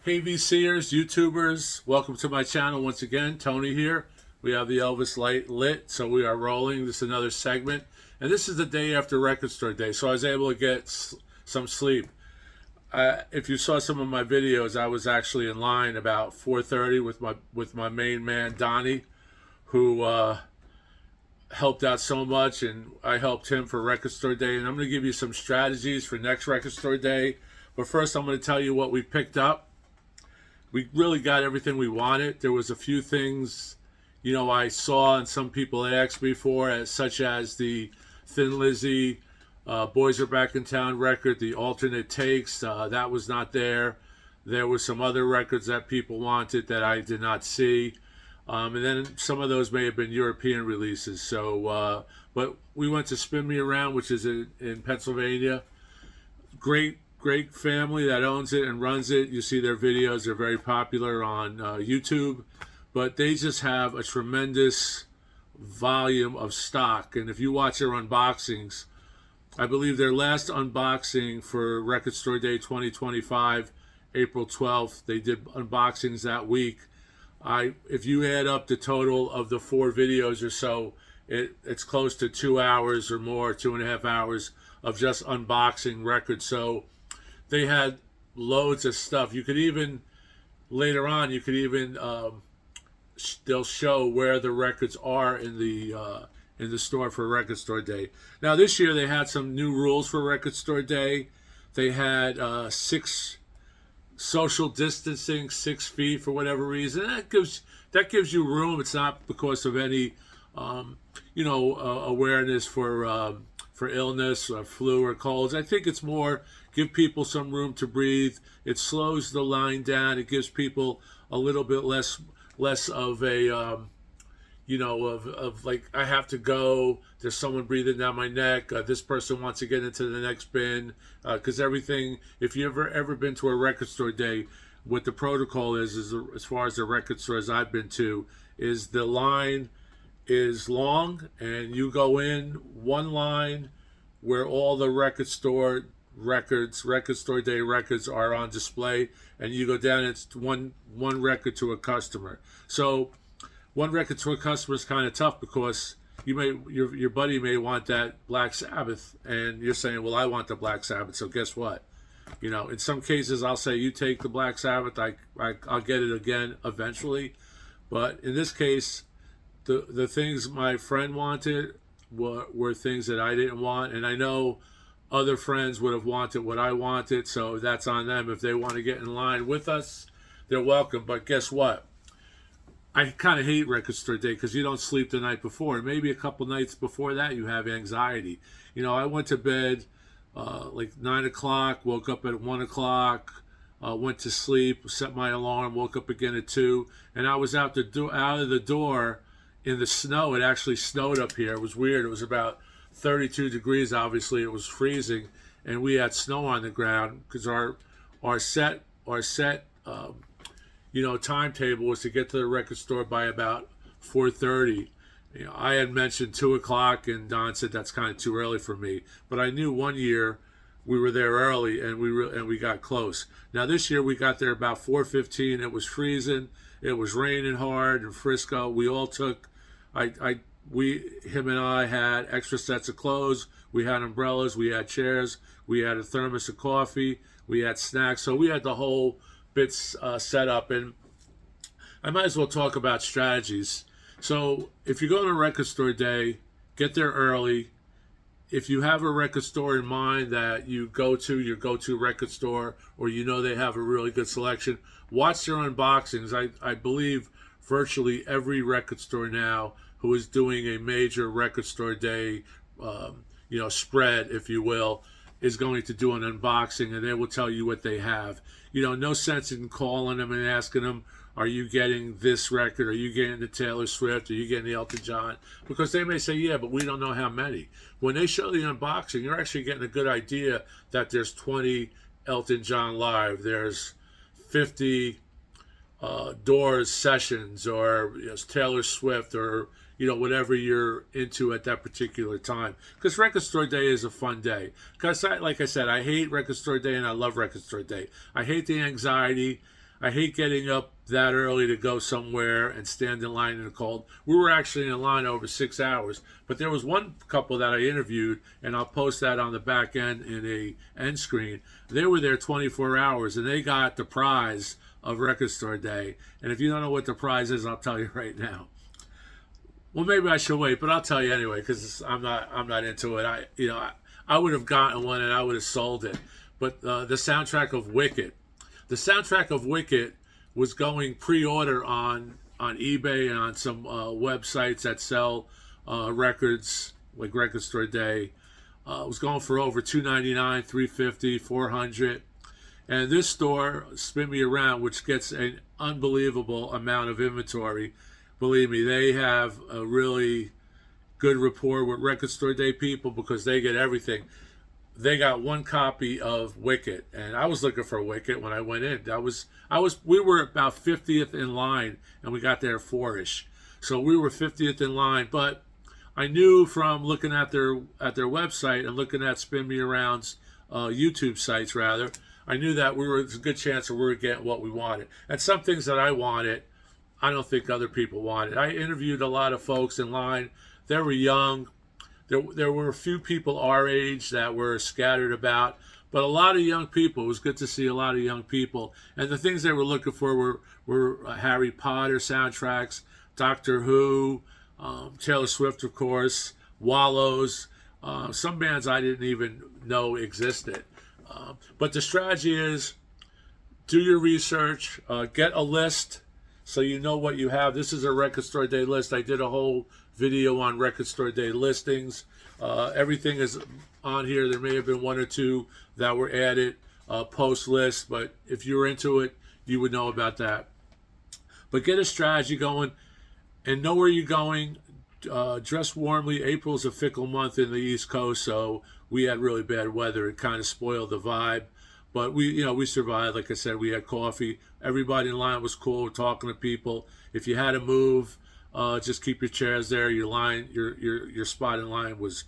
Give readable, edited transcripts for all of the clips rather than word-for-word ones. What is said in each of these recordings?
Hey VCers, YouTubers, welcome to my channel once again. Tony here. We have the Elvis light lit, so we are rolling. This is another segment. And this is the day after Record Store Day, so I was able to get some sleep. If you saw some of my videos, I was actually in line about 4:30 with my main man, Donnie, who helped out so much, and I helped him for Record Store Day. And I'm going to give you some strategies for next Record Store Day. But first, I'm going to tell you what we picked up. We really got everything we wanted. There was a few things, I saw and some people asked me for, such as the Thin Lizzy, Boys Are Back in Town record, the alternate takes. That was not there. There were some other records that people wanted that I did not see. And then some of those may have been European releases. So, but we went to Spin Me Around, which is in Pennsylvania. Great family that owns it and runs it. You see their videos. They're very popular on YouTube. But they just have a tremendous volume of stock. And if you watch their unboxings, I believe their last unboxing for Record Store Day 2025, April 12th, they did unboxings that week. If you add up the total of the 4 videos or so, it's close to 2 hours or more, 2.5 hours of just unboxing records. So they had loads of stuff. You could even, later on, they'll show where the records are in the store for Record Store Day. Now this year they had some new rules for Record Store Day. They had 6 social distancing, 6 feet for whatever reason. That gives you room. It's not because of any awareness for illness or flu or colds. I think it's more give people some room to breathe. It slows the line down. It gives people a little bit less of a of like, I have to go, there's someone breathing down my neck, this person wants to get into the next bin, because everything, if you've ever been to a Record Store Day, what the protocol is as far as the record stores I've been to, is the line is long, and you go in one line where all the Record Store Day records are on display, and you go down, it's one record to a customer. So one record to a customer is kind of tough, because your buddy may want that Black Sabbath, and you're saying, well, I want the Black Sabbath. So guess what? In some cases I'll say, you take the Black Sabbath, I'll get it again eventually. But in this case, the things my friend wanted were things that I didn't want, and I know other friends would have wanted what I wanted, so that's on them. If they want to get in line with us, they're welcome. But guess what? I kind of hate Record Store Day because you don't sleep the night before. And maybe a couple nights before that you have anxiety. I went to bed like 9 o'clock, woke up at 1 o'clock, went to sleep, set my alarm, woke up again at 2, and I was out of the door in the snow. It actually snowed up here. It was weird. It was about 32 degrees, obviously. It was freezing, and we had snow on the ground because our set timetable was to get to the record store by about 4:30. I had mentioned 2 o'clock, and Don said that's kind of too early for me. But I knew one year we were there early, and we got close. Now this year we got there about 4:15. It was freezing. It was raining hard in Frisco. We all took, him and I had extra sets of clothes. We had umbrellas. We had chairs. We had a thermos of coffee. We had snacks. So we had the whole bits set up. And I might as well talk about strategies. So if you're going to Record Store Day, get there early. If you have a record store in mind that you go to, your go-to record store, or they have a really good selection, watch their unboxings. I believe virtually every record store now who is doing a major Record Store Day spread, if you will, is going to do an unboxing, and they will tell you what they have. No sense in calling them and asking them, are you getting this record? Are you getting the Taylor Swift? Are you getting the Elton John? Because they may say, yeah, but we don't know how many. When they show the unboxing, you're actually getting a good idea that there's 20 Elton John live, there's 50 Doors sessions, or Taylor Swift, or whatever you're into at that particular time. Because Record Store Day is a fun day. Because like I said, I hate Record Store Day and I love Record Store Day. I hate the anxiety. I hate getting up that early to go somewhere and stand in line in the cold. We were actually in line over 6 hours, but there was one couple that I interviewed, and I'll post that on the back end in a end screen. They were there 24 hours, and they got the prize of Record Store Day. And if you don't know what the prize is, I'll tell you right now. Well, maybe I should wait, but I'll tell you anyway because I'm not into it. I would have gotten one and I would have sold it. But the soundtrack of Wicked, was going pre-order on eBay and on some websites that sell records like Record Store Day. It was going for over $299, $350, $400. And this store, Spin Me Around, which gets an unbelievable amount of inventory. Believe me, they have a really good rapport with Record Store Day people because they get everything. They got one copy of Wicked, and I was looking for Wicked when I went in. We were about 50th in line, and we got there 4-ish. So we were 50th in line, but I knew from looking at their website and looking at Spin Me Around's YouTube sites, rather, I knew that there's a good chance that we were getting what we wanted. And some things that I wanted, I don't think other people wanted. I interviewed a lot of folks in line. They were young. There were a few people our age that were scattered about, but a lot of young people. It was good to see a lot of young people. And the things they were looking for were Harry Potter soundtracks, Doctor Who, Taylor Swift, of course, Wallows, some bands I didn't even know existed. But the strategy is do your research, get a list so you know what you have. This is a Record Store Day list. I did a whole video on Record Store Day listings. Everything is on here. There may have been one or two that were added post list, but if you're into it, you would know about that. But get a strategy going and know where you're going. Dress warmly. April is a fickle month in the East Coast, so we had really bad weather. It kind of spoiled the vibe. But we survived. Like I said, we had coffee. Everybody in line was cool, talking to people. If you had to move, just keep your chairs there. Your spot in line was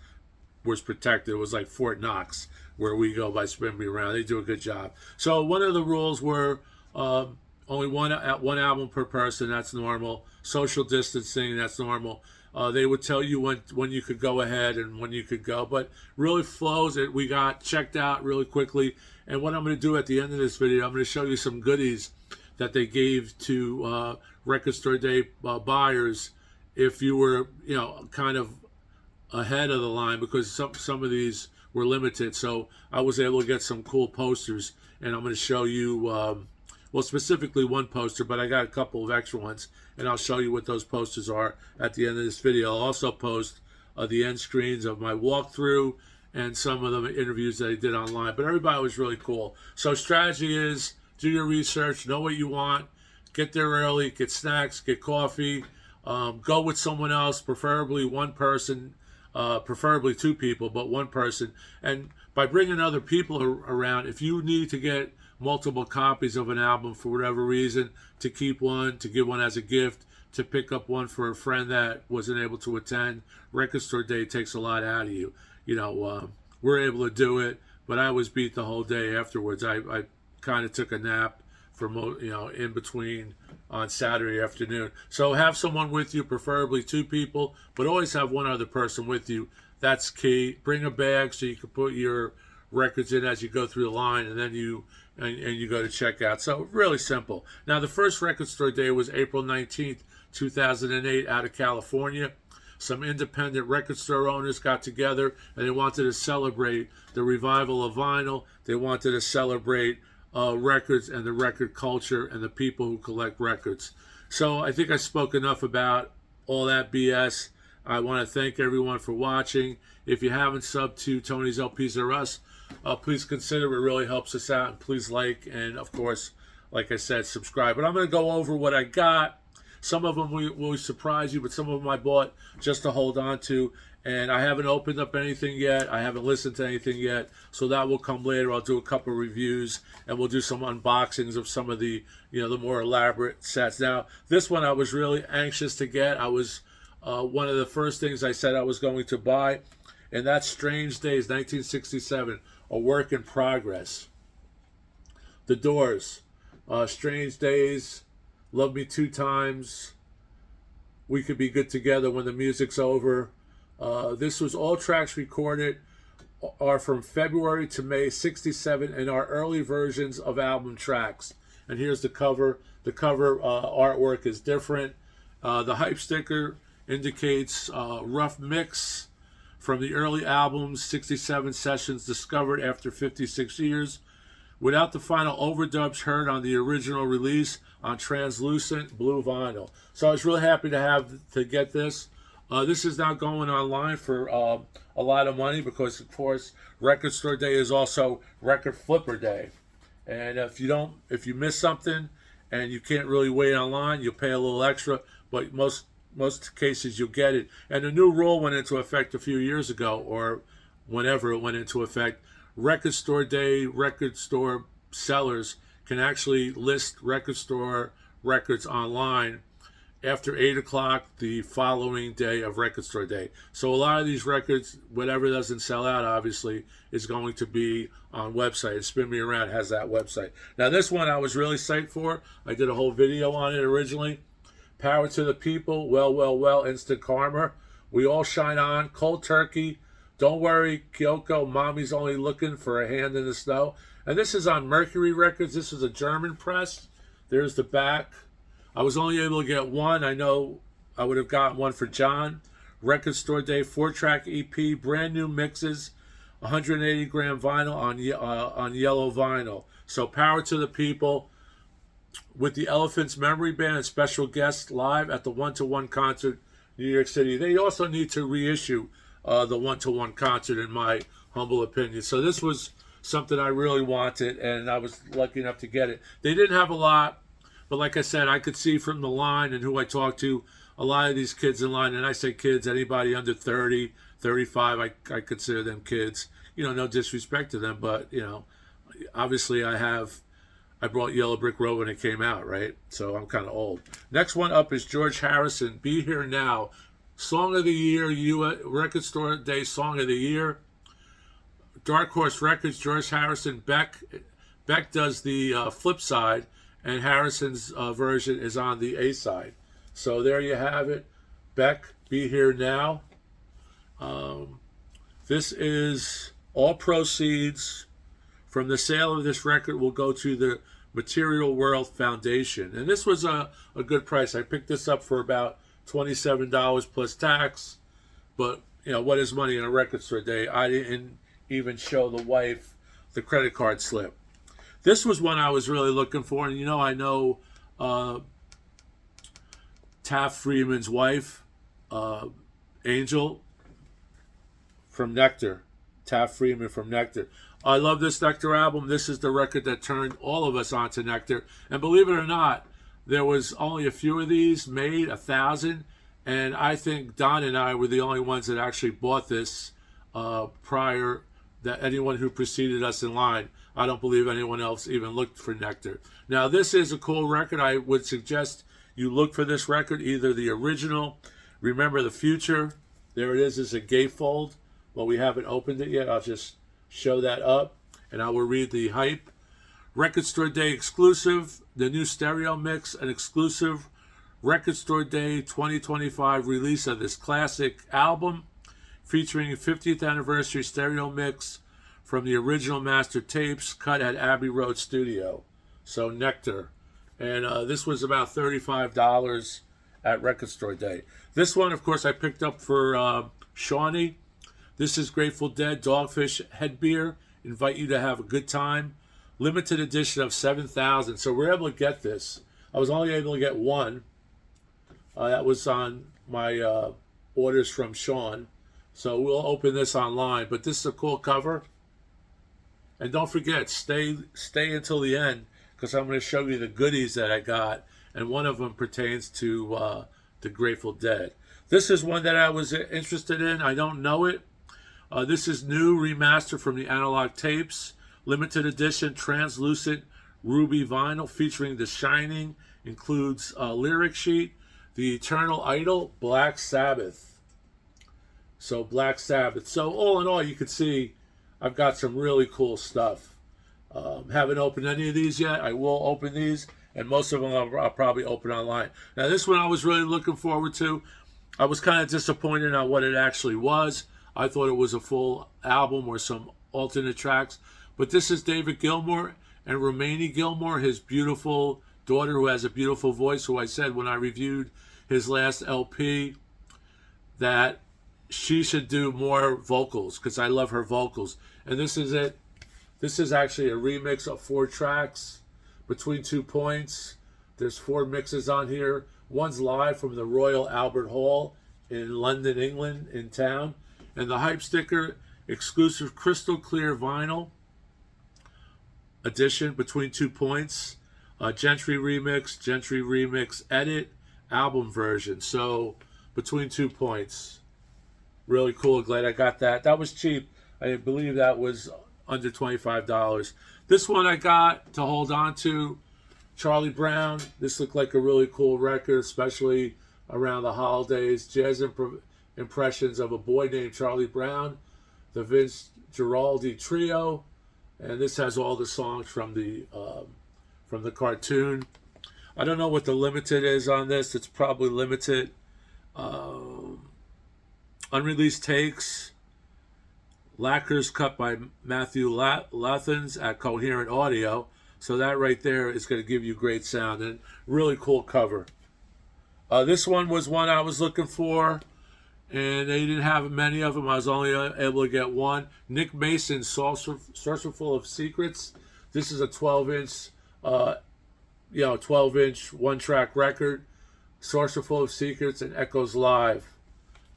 protected. It was like Fort Knox, where we go by Spin Me Around. They do a good job. So one of the rules were only one album per person. That's normal. Social distancing. That's normal. They would tell you when you could go ahead and when you could go, but really flows. We got checked out really quickly. And what I'm going to do at the end of this video, I'm going to show you some goodies that they gave to Record Store Day buyers if you were, kind of ahead of the line, because some of these were limited. So I was able to get some cool posters, and I'm going to show you, specifically one poster, but I got a couple of extra ones, and I'll show you what those posters are at the end of this video. I'll also post the end screens of my walkthrough and some of the interviews that I did online, but everybody was really cool. So strategy is do your research, know what you want, get there early, get snacks, get coffee, go with someone else, preferably one person, preferably two people, but one person. And by bringing other people around, if you need to get multiple copies of an album for whatever reason, to keep one, to give one as a gift, to pick up one for a friend that wasn't able to attend, Record Store Day takes a lot out of you. We're able to do it, but I was beat the whole day afterwards. I kind of took a nap for in between on Saturday afternoon. So have someone with you, preferably two people, but always have one other person with you. That's key. Bring a bag so you can put your records in as you go through the line, and then you go to checkout. So really simple. Now the first Record Store Day was April 19th, 2008, out of California. Some independent record store owners got together and they wanted to celebrate the revival of vinyl. They wanted to celebrate records and the record culture and the people who collect records. So I think I spoke enough about all that BS. I want to thank everyone for watching. If you haven't subbed to Tony's LPs Are Us, please consider it. It really helps us out. And please like, and of course, like I said, subscribe. But I'm going to go over what I got. Some of them will surprise you, but some of them I bought just to hold on to. And I haven't opened up anything yet. I haven't listened to anything yet. So that will come later. I'll do a couple of reviews, and we'll do some unboxings of some of the, the more elaborate sets. Now, this one I was really anxious to get. I was one of the first things I said I was going to buy, and that's Strange Days, 1967, a work in progress. The Doors, Strange Days, Love Me Two Times, We Could Be Good Together When the Music's Over. This was all tracks recorded are from February to May '67 and are early versions of album tracks. And here's the cover. The cover artwork is different. The hype sticker indicates rough mix from the early albums, 67 sessions discovered after 56 years, without the final overdubs heard on the original release on translucent blue vinyl. So I was really happy to get this. This is now going online for a lot of money because, of course, Record Store Day is also Record Flipper Day. And if you miss something and you can't really wait online, you'll pay a little extra. But most cases you'll get it. And the new rule went into effect a few years ago, or whenever it went into effect. Record Store Day, record store sellers can actually list record store records online after 8 o'clock the following day of Record Store Day. So a lot of these records, whatever doesn't sell out, obviously, is going to be on website. Spin Me Around has that website. Now this one I was really psyched for. I did a whole video on it originally. Power to the People, Well, Well, Well, Instant Karma, We All Shine On, Cold Turkey, Don't Worry, Kyoko, Mommy's Only Looking for a Hand in the Snow. And this is on Mercury Records. This is a German press. There's the back. I was only able to get one. I know I would have gotten one for John. Record Store Day 4-track EP, brand new mixes, 180-gram vinyl on yellow vinyl. So Power to the People with the Elephants Memory Band and special guests live at the One-to-One concert, New York City. They also need to reissue the One-to-One concert, in my humble opinion. So this was something I really wanted, and I was lucky enough to get it. They didn't have a lot, but like I said, I could see from the line and who I talked to, a lot of these kids in line, and I say kids, anybody under 30, 35, I consider them kids. No disrespect to them, but, obviously I brought Yellow Brick Road when it came out, right? So I'm kind of old. Next one up is George Harrison, Be Here Now. Song of the Year, Record Store Day Song of the Year. Dark Horse Records, George Harrison, Beck. Beck does the flip side, and Harrison's version is on the A side. So there you have it. Beck, Be Here Now. This is all proceeds from the sale of this record will go to the Material World Foundation. And this was a good price. I picked this up for about $27 plus tax. But, what is money in a record store day? I didn't even show the wife the credit card slip. This was one I was really looking for. And, I know Taft Freeman's wife, Angel, from Nectar. Taft Freeman from Nectar. I love this Nectar album. This is the record that turned all of us onto Nectar. And believe it or not, there was only a few of these made, 1,000. And I think Don and I were the only ones that actually bought this prior, that anyone who preceded us in line. I don't believe anyone else even looked for Nectar. Now, this is a cool record. I would suggest you look for this record, either the original, Remember the Future. There it is a gatefold. Well, we haven't opened it yet. I'll just show that up, and I will read the hype. Record Store Day exclusive, the new stereo mix, an exclusive Record Store Day 2025 release of this classic album, featuring a 50th anniversary stereo mix from the original master tapes cut at Abbey Road Studio. So Nectar. And this was about $35 at Record Store Day. This one, of course, I picked up for Shawnee. This is Grateful Dead Dogfish Head Beer. Invite you to have a good time. Limited edition of 7,000. So we're able to get this. I was only able to get one. That was on my orders from Sean. So we'll open this online. But this is a cool cover. And don't forget, stay until the end, because I'm going to show you the goodies that I got. And one of them pertains to the Grateful Dead. This is one that I was interested in. I don't know it. This is new, remastered from the analog tapes. Limited edition, translucent ruby vinyl featuring The Shining. Includes a lyric sheet. The Eternal Idol, Black Sabbath. So Black Sabbath. So all in all, you can see I've got some really cool stuff. Haven't opened any of these yet. I will open these, and most of them I'll probably open online. Now, this one I was really looking forward to. I was kind of disappointed on what it actually was. I thought it was a full album or some alternate tracks. But this is David Gilmour and Romani Gilmour, his beautiful daughter who has a beautiful voice, who I said when I reviewed his last LP that she should do more vocals because I love her vocals. And this is it. This is actually a remix of 4 tracks, Between 2 Points. There's 4 mixes on here. One's live from the Royal Albert Hall in London, England, in town. And the hype sticker, exclusive crystal clear vinyl edition, Between 2 Points. Gentry remix, edit, album version. So, Between 2 Points. Really cool. Glad I got that. That was cheap. I believe that was under $25. This one I got to hold on to, Charlie Brown. This looked like a really cool record, especially around the holidays. Jazz impressions of a boy named Charlie Brown, the Vince Guaraldi Trio, and this has all the songs from the cartoon. I don't know what the limited is on this. It's probably limited. Unreleased takes. Lacquers cut by Matthew Lathans at Coherent Audio. So that right there is going to give you great sound and really cool cover. This one was one I was looking for, and they didn't have many of them. I was only able to get one. Nick Mason's Saucerful of Secrets. This is a 12-inch, 12-inch one-track record. Saucerful of Secrets and Echoes Live.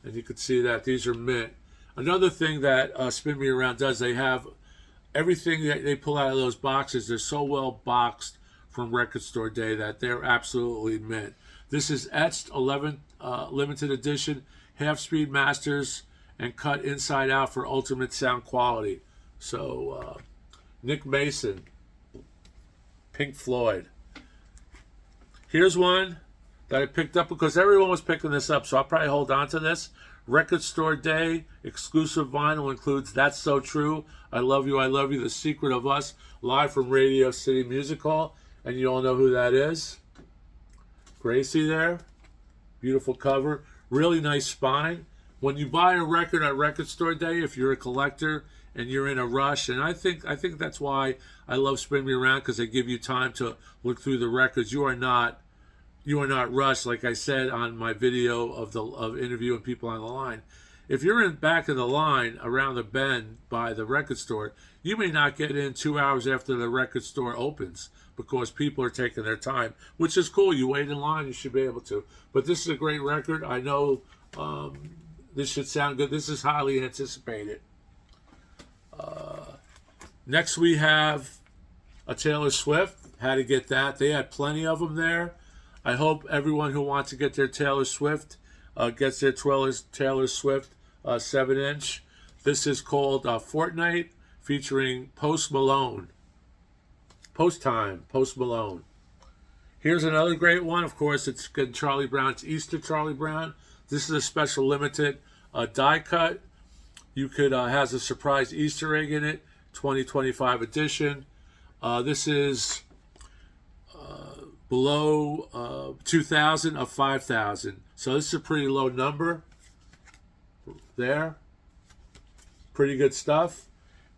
And you can see that these are mint. Another thing that Spin Me Around does, they have everything that they pull out of those boxes. They're so well boxed from Record Store Day that they're absolutely mint. This is etched 11 limited edition, half-speed masters, and cut inside out for ultimate sound quality. So, Nick Mason, Pink Floyd. Here's one that I picked up because everyone was picking this up, so I'll probably hold on to this. Record Store Day exclusive vinyl includes That's So True, I Love You, The Secret of Us, live from Radio City Music Hall, and you all know who that is. Gracie there, beautiful cover, really nice spine. When you buy a record at Record Store Day, if you're a collector and you're in a rush, and I think that's why I love Spin Me Around, because they give you time to look through the records. You are not rushed, like I said on my video of interviewing people on the line. If you're in back of the line around the bend by the record store, you may not get in 2 hours after the record store opens because people are taking their time, which is cool. You wait in line, you should be able to. But this is a great record. I know this should sound good. This is highly anticipated. Next we have a Taylor Swift. How to get that. They had plenty of them there. I hope everyone who wants to get their Taylor Swift gets their Taylor Swift 7-inch. This is called Fortnite, featuring Post Malone. Post Malone. Here's another great one. Of course, it's good Charlie Brown. It's Easter Charlie Brown. This is a special limited die cut. You could has a surprise Easter egg in it. 2025 edition. This is below 2,000 of 5,000. So this is a pretty low number there. Pretty good stuff.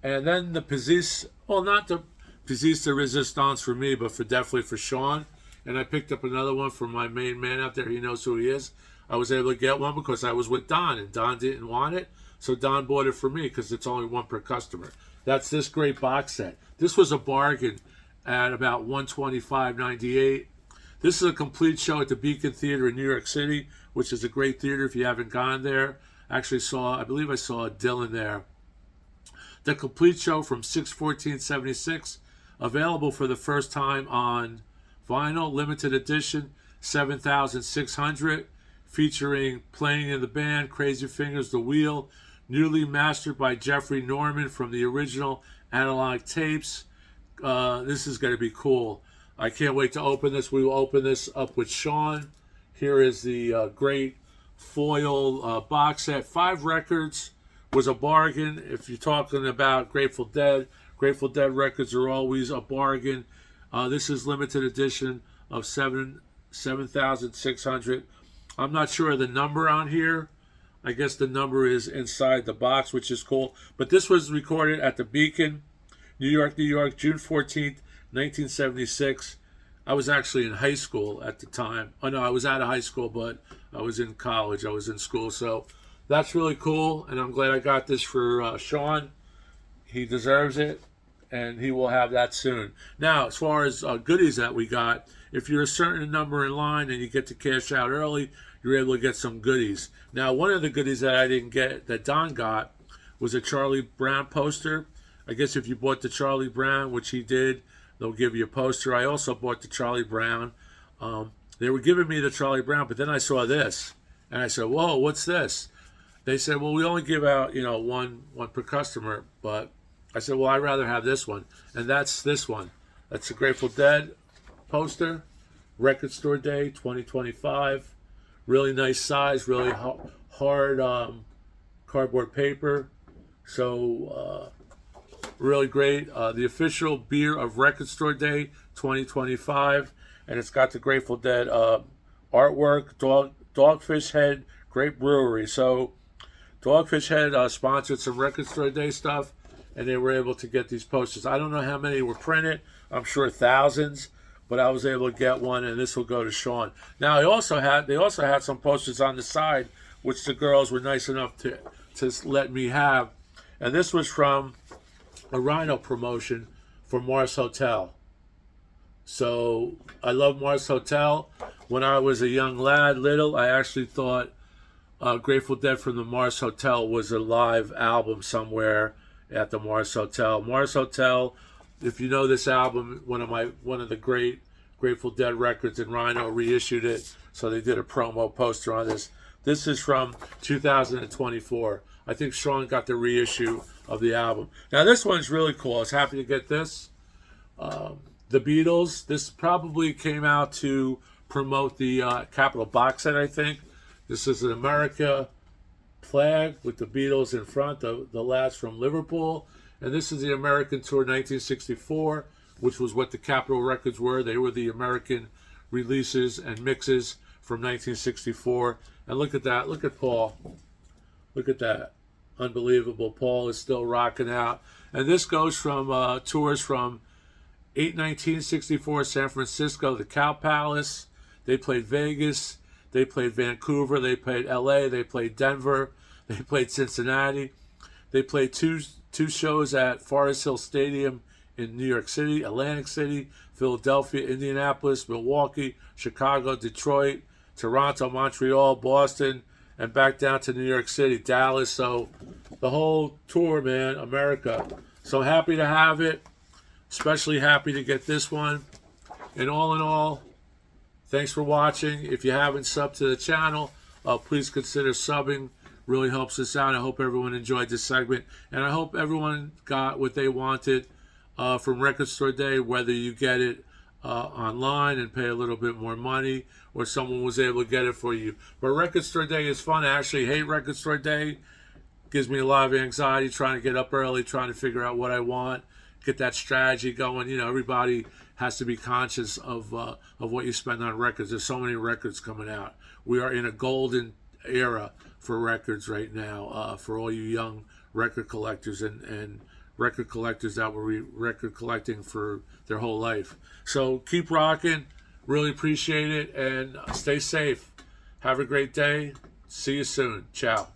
And then the Pièce, well, not the Pièce de Résistance for me, but definitely for Sean. And I picked up another one for my main man out there. He knows who he is. I was able to get one because I was with Don, and Don didn't want it. So Don bought it for me because it's only one per customer. That's this great box set. This was a bargain at about $125.98. This is a complete show at the Beacon Theater in New York City, which is a great theater if you haven't gone there. Actually I believe I saw Dylan there. The complete show from 6/14/76, available for the first time on vinyl, limited edition, 7,600, featuring playing in the band, Crazy Fingers, The Wheel, newly mastered by Jeffrey Norman from the original analog tapes. This is going to be cool. I can't wait to open this. We will open this up with Sean. Here is the great foil box set. 5 records was a bargain. If you're talking about Grateful Dead, Grateful Dead records are always a bargain. This is limited edition of 7,600. I'm not sure of the number on here. I guess the number is inside the box, which is cool. But this was recorded at the Beacon, New York, June 14th, 1976. I was actually in high school at the time. Oh, no, I was out of high school, but I was in college. I was in school. So that's really cool, and I'm glad I got this for Sean. He deserves it, and he will have that soon. Now, as far as goodies that we got, if you're a certain number in line and you get to cash out early, you're able to get some goodies. Now, one of the goodies that I didn't get, that Don got, was a Charlie Brown poster. I guess if you bought the Charlie Brown, which he did, they'll give you a poster. I also bought the Charlie Brown. They were giving me the Charlie Brown, but then I saw this, and I said, whoa, what's this? They said, well, we only give out, one per customer, but I said, well, I'd rather have this one, and that's this one. That's the Grateful Dead poster, Record Store Day 2025. Really nice size, really hard cardboard paper. So really great. The official beer of Record Store Day 2025, and it's got the Grateful Dead artwork. Dogfish Head Great Brewery. So Dogfish Head sponsored some Record Store Day stuff, and they were able to get these posters. I don't know how many were printed. I'm sure thousands, but I was able to get one, and this will go to Sean. Now, they also had some posters on the side, which the girls were nice enough to let me have. And this was from a Rhino promotion for Mars Hotel. So I love Mars Hotel. When I was a young lad, I actually thought Grateful Dead from the Mars Hotel was a live album somewhere at the Mars Hotel. Mars Hotel, if you know this album, one of the great Grateful Dead records, and Rhino reissued it, so they did a promo poster on this. This is from 2024. I think Sean got the reissue of the album. Now this one's really cool. I was happy to get this. The Beatles. This probably came out to promote the Capitol box set, I think. This is an America flag with the Beatles in front, the lads from Liverpool. And this is the American Tour 1964, which was what the Capitol records were. They were the American releases and mixes from 1964. And look at that. Look at Paul. Look at that. Unbelievable. Paul is still rocking out. And this goes from tours from 8/19/64, San Francisco, the Cow Palace. They played Vegas. They played Vancouver. They played LA. They played Denver. They played Cincinnati. They played two shows at Forest Hill Stadium in New York City, Atlantic City, Philadelphia, Indianapolis, Milwaukee, Chicago, Detroit, Toronto, Montreal, Boston, and back down to New York City, Dallas. So the whole tour, man, America. So happy to have it. Especially happy to get this one. And all in all, thanks for watching. If you haven't subbed to the channel, please consider subbing. Really helps us out. I hope everyone enjoyed this segment. And I hope everyone got what they wanted from Record Store Day, whether you get it online and pay a little bit more money, or someone was able to get it for you. But Record Store Day is fun. I actually hate Record Store Day. Gives me a lot of anxiety trying to get up early, trying to figure out what I want, get that strategy going. Everybody has to be conscious of what you spend on records. There's so many records coming out. We are in a golden era for records right now, for all you young record collectors and record collectors that were record collecting for their whole life. So keep rocking. Really appreciate it, and stay safe. Have a great day. See you soon. Ciao.